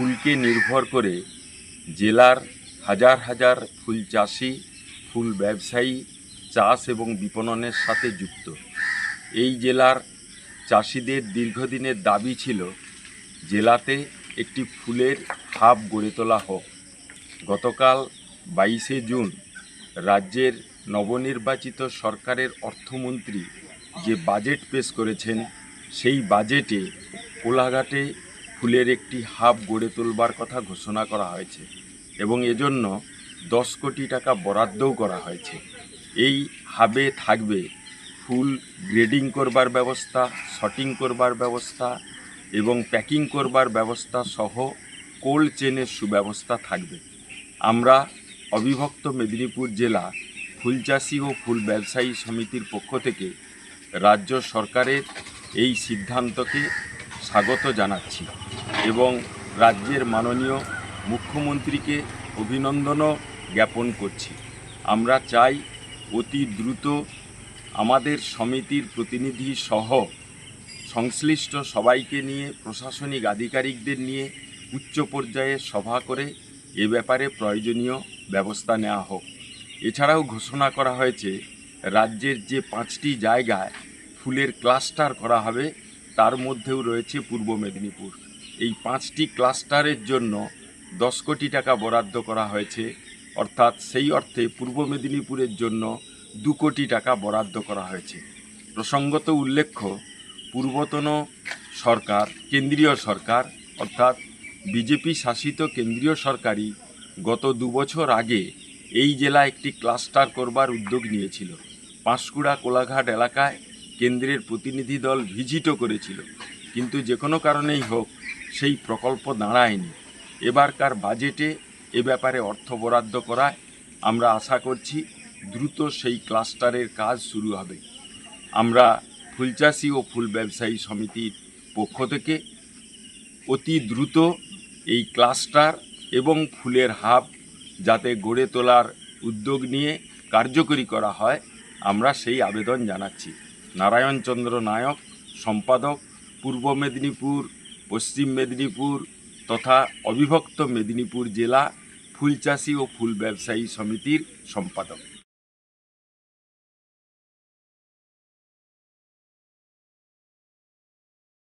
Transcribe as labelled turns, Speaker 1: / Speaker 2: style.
Speaker 1: ফুলকে নির্ভর করে জেলার হাজার হাজার ফুল চাষি, ফুল ব্যবসায়ী চাষ এবং বিপণনের সাথে যুক্ত। এই জেলার চাষিদের দীর্ঘদিনের দাবি ছিল জেলাতে একটি ফুলের হাব গড়ে তোলা হোক। গতকাল 22শে জুন রাজ্যের নবনির্বাচিত সরকারের অর্থমন্ত্রী যে বাজেট পেশ করেছেন, সেই বাজেটে কোলাঘাটে ফুলের একটি হাব গড়ে তোলবার কথা ঘোষণা করা হয়েছে এবং এজন্য 10 কোটি টাকা বরাদ্দও করা হয়েছে। এই হাবে থাকবে ফুল গ্রেডিং করবার ব্যবস্থা, শর্টিং করবার ব্যবস্থা এবং প্যাকিং করবার ব্যবস্থা সহ কোল্ড চেনের সুব্যবস্থা থাকবে। আমরা অবিভক্ত মেদিনীপুর জেলা ফুল চাষি ও ফুল ব্যবসায়ী সমিতির পক্ষ থেকে রাজ্য সরকারের এই সিদ্ধান্তকে স্বাগত জানাচ্ছি এবং রাজ্যের মাননীয় মুখ্যমন্ত্রীকে অভিনন্দনও জ্ঞাপন করছি। আমরা চাই অতি দ্রুত আমাদের সমিতির প্রতিনিধি সহ সংশ্লিষ্ট সবাইকে নিয়ে, প্রশাসনিক আধিকারিকদের নিয়ে উচ্চ পর্যায়ে সভা করে এ ব্যাপারে প্রয়োজনীয় ব্যবস্থা নেওয়া হোক। এছাড়াও ঘোষণা করা হয়েছে রাজ্যের যে 5টি জায়গায় ফুলের ক্লাস্টার করা হবে তার মধ্যেও রয়েছে পূর্ব মেদিনীপুর। এই 5টি ক্লাস্টারের জন্য 10 কোটি টাকা বরাদ্দ করা হয়েছে, অর্থাৎ সেই অর্থে পূর্ব মেদিনীপুরের জন্য 2 কোটি টাকা বরাদ্দ করা হয়েছে। প্রসঙ্গত উল্লেখ্য, পূর্বতন সরকার, কেন্দ্রীয় সরকার অর্থাৎ বিজেপি শাসিত কেন্দ্রীয় সরকারই গত 2 বছর আগে এই জেলায় একটি ক্লাস্টার করবার উদ্যোগ নিয়েছিল। পাঁশকুড়া কোলাঘাট এলাকায় কেন্দ্রের প্রতিনিধি দল ভিজিটও করেছিল, কিন্তু যে কোনো কারণেই হোক সেই প্রকল্প দাঁড়ায়নি। এবারকার বাজেটে এ ব্যাপারে অর্থ বরাদ্দ করায় আমরা আশা করছি দ্রুত সেই ক্লাস্টারের কাজ শুরু হবে। আমরা ফুলচাষি ও ফুল ব্যবসায়ী সমিতির পক্ষ থেকে অতি দ্রুত এই ক্লাস্টার এবং ফুলের হাব যাতে গড়ে তোলার উদ্যোগ নিয়ে কার্যকরী করা হয়, আমরা সেই আবেদন জানাচ্ছি। নারায়ণ চন্দ্র নায়ক, সম্পাদক, পূর্ব মেদিনীপুর, পশ্চিম মেদিনীপুর তথা অবিভক্ত মেদিনীপুর জেলা ফুলচাষি ও ফুল ব্যবসায়ী সমিতির সম্পাদক।